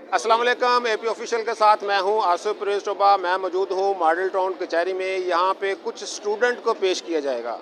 अस्सलाम वालेकुम। AP official के साथ मैं हूं आसिफ परवेज़ टोबा। मैं मौजूद हूं मॉडल टाउन कचहरी में। यहां पे कुछ स्टूडेंट को पेश किया जाएगा।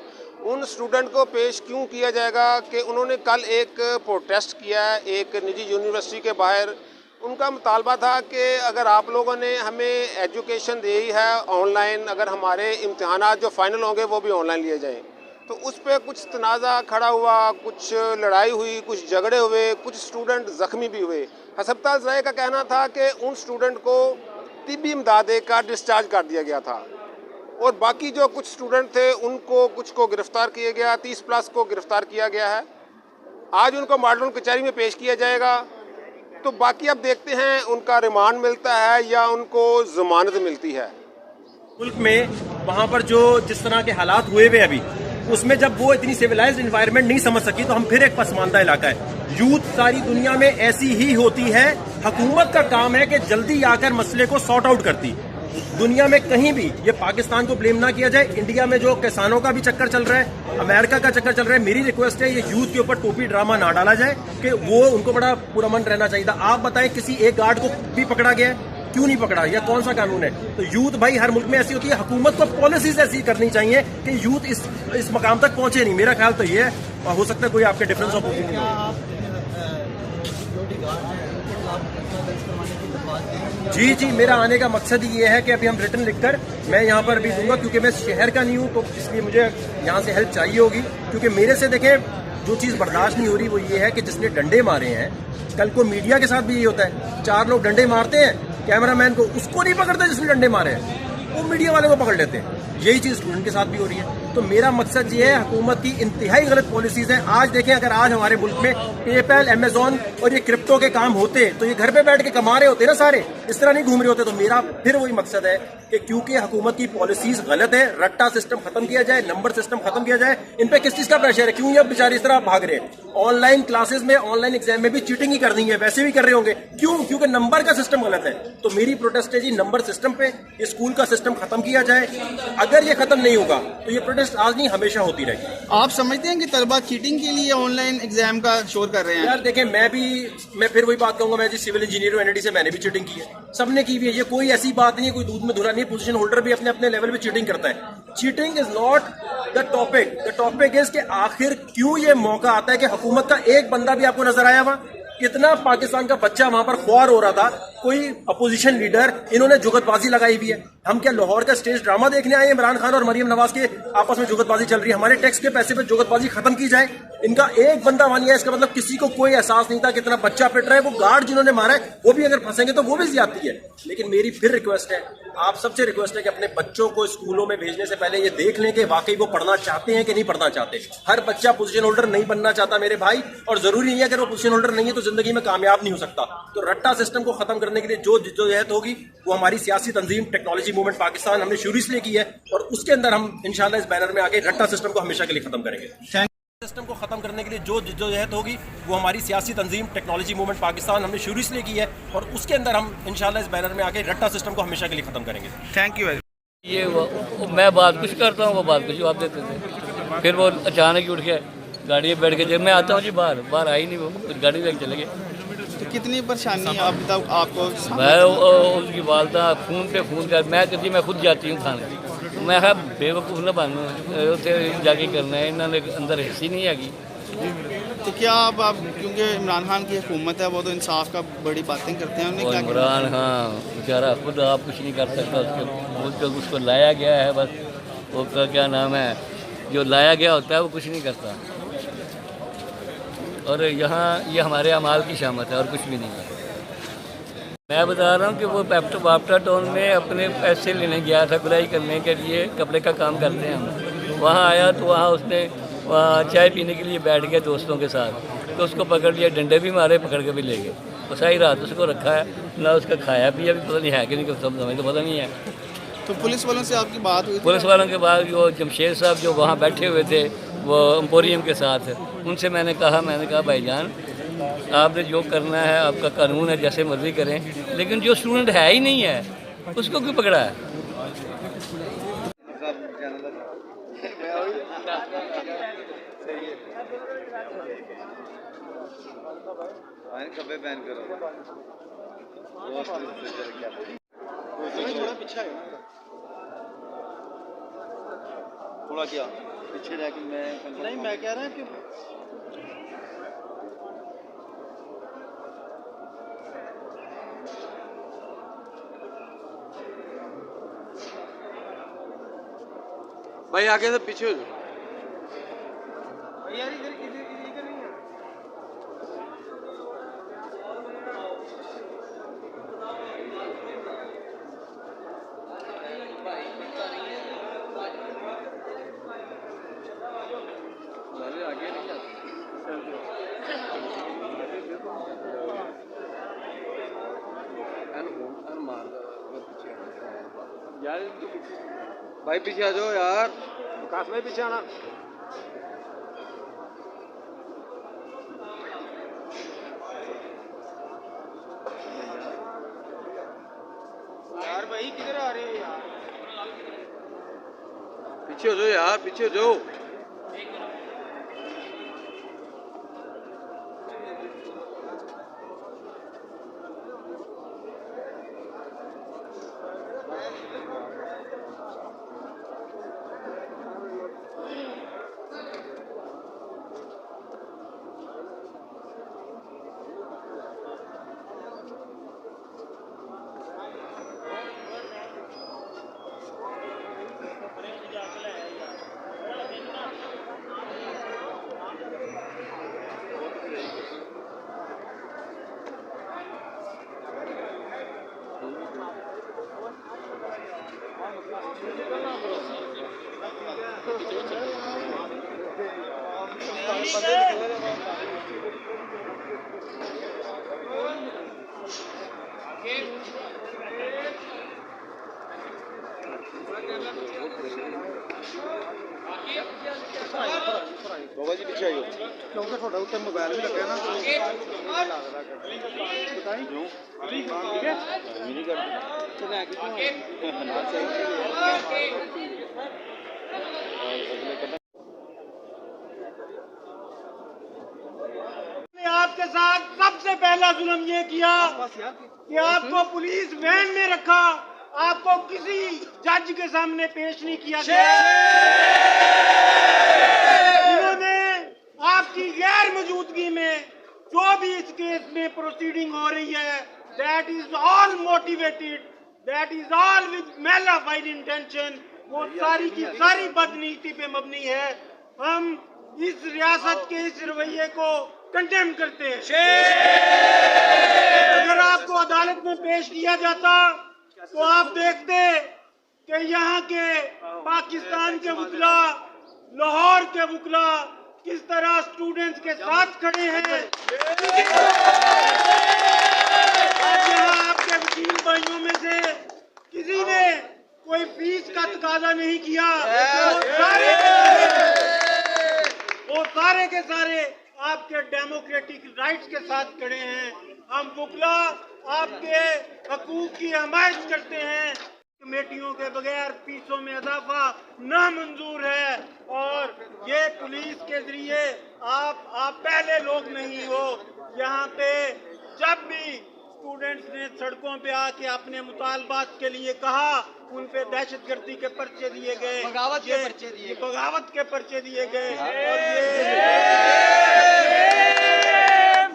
उन स्टूडेंट को पेश क्यों किया जाएगा कि उन्होंने कल एक प्रोटेस्ट किया है एक निजी यूनिवर्सिटी के बाहर। उनका मुतालबा था कि अगर आप लोगों ने हमें एजुकेशन दी है ऑनलाइन, अगर हमारे इम्तहानात जो फ़ाइनल होंगे वो भी ऑनलाइन लिए जाएँ। तो उस पर कुछ तनाज़ा खड़ा हुआ, कुछ लड़ाई हुई, कुछ झगड़े हुए, कुछ स्टूडेंट ज़ख्मी भी हुए। हसपताल ज़राए का कहना था कि उन स्टूडेंट को तिब्बी इमदाद देकर डिस्चार्ज कर दिया गया था और बाकी जो कुछ स्टूडेंट थे उनको कुछ को गिरफ़्तार किया गया, 30 प्लस को गिरफ़्तार किया गया है। आज उनको मॉडल कचहरी में पेश किया जाएगा। तो बाकी अब देखते हैं उनका रिमांड मिलता है या उनको ज़मानत मिलती है। मुल्क में वहाँ पर जो जिस तरह के हालात हुए हुए अभी, उसमें जब वो इतनी सिविलाइज्ड एनवायरनमेंट नहीं समझ सकी तो हम फिर एक पसमानदा इलाका है। यूथ सारी दुनिया में ऐसी ही होती है। हुकूमत का काम है कि जल्दी आकर मसले को सॉर्ट आउट करती। दुनिया में कहीं भी ये पाकिस्तान को ब्लेम ना किया जाए। इंडिया में जो किसानों का भी चक्कर चल रहा है, अमेरिका का चक्कर चल रहा है, मेरी रिक्वेस्ट है ये यूथ के ऊपर टोपी ड्रामा ना डाला जाए कि वो उनको बड़ा पुरअमन रहना चाहिए था। आप बताएं किसी एक गार्ड को भी पकड़ा गया है, क्यों नहीं पकड़ा? यह कौन सा कानून है? तो यूथ भाई हर मुल्क में ऐसी होती है। हुकूमत को पॉलिसीज ऐसी करनी चाहिए कि यूथ इस मकाम तक पहुंचे नहीं। मेरा ख्याल तो ये है, और हो सकता है कोई आपके डिफरेंस ऑफ ओपिनियन हो। जी, मेरा आने का मकसद ही ये है कि अभी हम रिटर्न लिखकर मैं यहाँ पर भी दूंगा, क्योंकि मैं शहर का नहीं हूँ तो इसलिए मुझे यहाँ से हेल्प चाहिए होगी। क्योंकि मेरे से देखें जो चीज़ बर्दाश्त नहीं हो रही वो ये है कि जिसने डंडे मारे हैं, कल को मीडिया के साथ भी ये होता है। 4 लोग डंडे मारते हैं कैमरामैन को, उसको नहीं पकड़ते जिसने डंडे मारे हैं, वो मीडिया वाले को पकड़ लेते हैं। यही चीज़ स्टूडेंट के साथ भी हो रही है। तो मेरा मकसद ये है, हुकूमत की इंतहाई गलत पॉलिसीज हैं। आज देखें, अगर आज हमारे मुल्क में पेपैल, अमेजोन और ये क्रिप्टो के काम होते तो ये घर पे बैठ के कमा रहे होते ना सारे, इस तरह नहीं घूम रहे होते। तो मेरा फिर वही मकसद है कि क्योंकि हुकूमत की पॉलिसीज गलत है, रट्टा सिस्टम खत्म किया जाए, नंबर सिस्टम खत्म किया जाए। इन पे किस चीज का प्रेशर है? क्यों ये बेचारे इस तरह भाग रहे हैं? ऑनलाइन क्लासेस में, ऑनलाइन एग्जाम में भी चीटिंग ही करनी है, वैसे भी कर रहे होंगे। क्यों? क्योंकि नंबर का सिस्टम गलत है। तो मेरी प्रोटेस्ट है जी, नंबर सिस्टम पे, स्कूल का सिस्टम खत्म किया जाए। अगर ये खत्म नहीं होगा तो ये प्रोटेस्ट आज नहीं हमेशा होती रहेगी। आप समझते हैं कि तलबा चीटिंग के लिए ऑनलाइन एग्जाम का शोर कर रहे हैं? यार देखें, मैं फिर वही बात कहूंगा, मैं जी सिविल इंजीनियर हूं, एनआईटी से, मैंने भी चीटिंग की है, सबने की हुई है। ये कोई ऐसी बात नहीं है, कोई दूध में धुला नहीं है। पोजीशन होल्डर भी अपने अपने लेवल पे चीटिंग करता है। Cheating is not the topic is कि आखिर क्यों ये मौका आता है कि हुकूमत का एक बंदा भी आपको नजर आया वहां? कितना पाकिस्तान का बच्चा वहां पर ख्वार हो रहा था, कोई अपोजिशन लीडर, इन्होंने जुगतबाजी लगाई हुई है। हम क्या लाहौर का स्टेज ड्रामा देखने आए? इमरान खान और मरियम नवाज के आपस में जुगतबाजी चल रही है। हमारे टैक्स के पैसे पे जुगतबाजी खत्म की जाए। इनका एक बंदा वहां नहीं है, इसका मतलब किसी को कोई एहसास नहीं था कितना बच्चा पिट रहा है। वो गार्ड जिन्होंने मारा है वो भी अगर फंसेंगे तो वो भी ज्यादती है। लेकिन मेरी फिर रिक्वेस्ट है, आप सबसे रिक्वेस्ट है कि अपने बच्चों को स्कूलों में भेजने से पहले ये देख लें कि वाकई वो पढ़ना चाहते हैं कि नहीं पढ़ना चाहते। हर बच्चा पोजीशन होल्डर नहीं बनना चाहता मेरे भाई, और जरूरी नहीं है अगर वो पोजीशन होल्डर नहीं है तो जिंदगी में कामयाब नहीं हो सकता। तो रट्टा सिस्टम को खत्म करने के लिए जो जद्दोजहद होगी वो हमारी सियासी तंजीम टेक्नोलॉजी मूवमेंट पाकिस्तान हमने शुरू इसलिए की है, और उसके अंदर हम इंशाल्लाह इस बैनर में आके रट्टा सिस्टम को हमेशा के लिए खत्म करेंगे। सिस्टम को खत्म करने के लिए जो जद्दोजहद होगी वो हमारी सियासी तंजीम टेक्नोलॉजी मूवमेंट पाकिस्तान हमने शुरू इसलिए की है, और उसके अंदर हम इंशाल्लाह इस बैनर में आके रट्टा सिस्टम को हमेशा के लिए खत्म करेंगे। Thank you. ये मैं बात कुछ करता हूँ, वो बात कुछ जवाब देते थे। फिर वो अचानक ही उठ के गाड़ी में बैठ के, जब मैं आता हूँ जी बाहर आई नहीं, वो गाड़ी लेके चले गए। तो कितनी परेशानी अब तक आपको? मैं उसकी वालदा फ़ोन पे फ़ोन कर, मैं कहती मैं खुद जाती हूँ खाने। मैं कहा बेवकूफ़ ना बन जाके करना है, इन्होंने अंदर हिस्सी नहीं आगी। तो क्या आप क्योंकि इमरान खान की हुकूमत है, वो तो इंसाफ का बड़ी बातें करते हैं, उन्हें क्या? इमरान खान बेचारा खुद आप कुछ नहीं कर सकता। उसको लाया गया है, बस वो का क्या नाम है, जो लाया गया होता है वो कुछ नहीं करता। और यहाँ ये हमारे अमाल की शामत है और कुछ भी नहीं है। मैं बता रहा हूँ कि वो वाप्टा टाउन में अपने पैसे लेने गया था, गुलाई करने के लिए, कपड़े का काम करते हैं हम। वहाँ आया तो वहाँ उसने वहाँ चाय पीने के लिए बैठ गया दोस्तों के साथ, तो उसको पकड़ लिया, डंडे भी मारे, पकड़ के भी ले गए। तो सारी रात उसको रखा है ना, उसका खाया पिया भी पता नहीं है कि नहीं, सब हमें तो पता नहीं है। तो पुलिस वालों से आपकी बात हुई? पुलिस वालों के बाद जो जमशेद साहब जो वहाँ बैठे हुए थे वो एम्पोरियम के साथ, उनसे मैंने कहा भाईजान आपने जो करना है आपका कानून है, जैसे मर्जी करें, लेकिन जो स्टूडेंट है ही नहीं है उसको क्यों पकड़ा है? कभी बैन करो। थोड़ा पीछे आए थोड़ा क्या पीछे रह के मैं नहीं मैं कह रहा हूँ कि भाई आगे से पीछे हो जाओ यार इधर इधर इधर नहीं है आगे नहीं यार भाई पीछे आ जाओ यार विकास भाई पीछे आना। यार भाई किधर आ रहे हो यार पीछे हो जाओ यार पीछे हो जाओ बाबा जी पीछे आइयो क्योंकि थोड़ा उत्ते मोबाइल भी लगे ना तो बताई क्यों ठीक है नहीं करते तो लेके आपके साथ सबसे पहला जुल्म ये किया कि आपको पुलिस वैन में रखा, आपको किसी जज के सामने पेश नहीं किया गया। इन्होंने आपकी गैर मौजूदगी में जो भी इस केस में प्रोसीडिंग हो रही है, that is all motivated, that is all with malafide intention, वो सारी की सारी बदनीति पे मबनी है। हम इस रियासत के इस रवैये को कंडेम करते हैं। अगर आपको अदालत में पेश किया जाता तो आप देखते कि यहाँ के पाकिस्तान के वकला, लाहौर के वकला किस तरह स्टूडेंट्स के साथ खड़े हैं। यहाँ आपके वकील भाइयों में से किसी ने कोई फीस का तकाजा नहीं किया, वो सारे के सारे आपके डेमोक्रेटिक राइट्स के साथ खड़े हैं। हम वकला आपके हकूक की हमायत करते हैं। कमेटियों के बगैर फीसों में इजाफा नामंजूर है और ये पुलिस के जरिए आप पहले लोग नहीं हो। यहाँ पे जब भी स्टूडेंट्स ने सड़कों पे आके अपने मुतालबात के लिए कहा, उन पे दहशतगर्दी के पर्चे दिए गए, बगावत के पर्चे दिए गए। और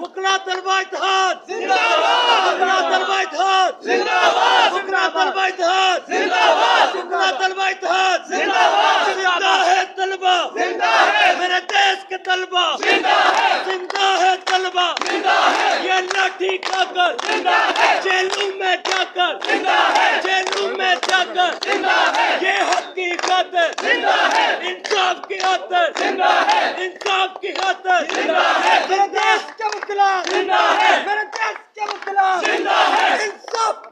वकला तलबा इत्तेहाद जिंदाबाद, वकला तलबा इत्तेहाद जिंदाबाद, वकला तलबा इत्तेहाद जिंदाबाद, वकला तलबा इत्तेहाद जिंदाबाद। जिंदा है तलबा, जिंदा है मेरे देश के तलबा, जिंदा है, जिंदा है तलबा, जिंदा है। ये लाठी खाकर जिंदा है, जेलों में जाकर जिंदा है, जेलों में जाकर जिंदा है। ये हक की खातिर जिंदा है, इंसाफ की खातिर जिंदा है, इंसाफ की खातिर जिंदा है। मेरे देश के वकला जिंदा है, मेरे देश के वकला जिंदा है, इंसाफ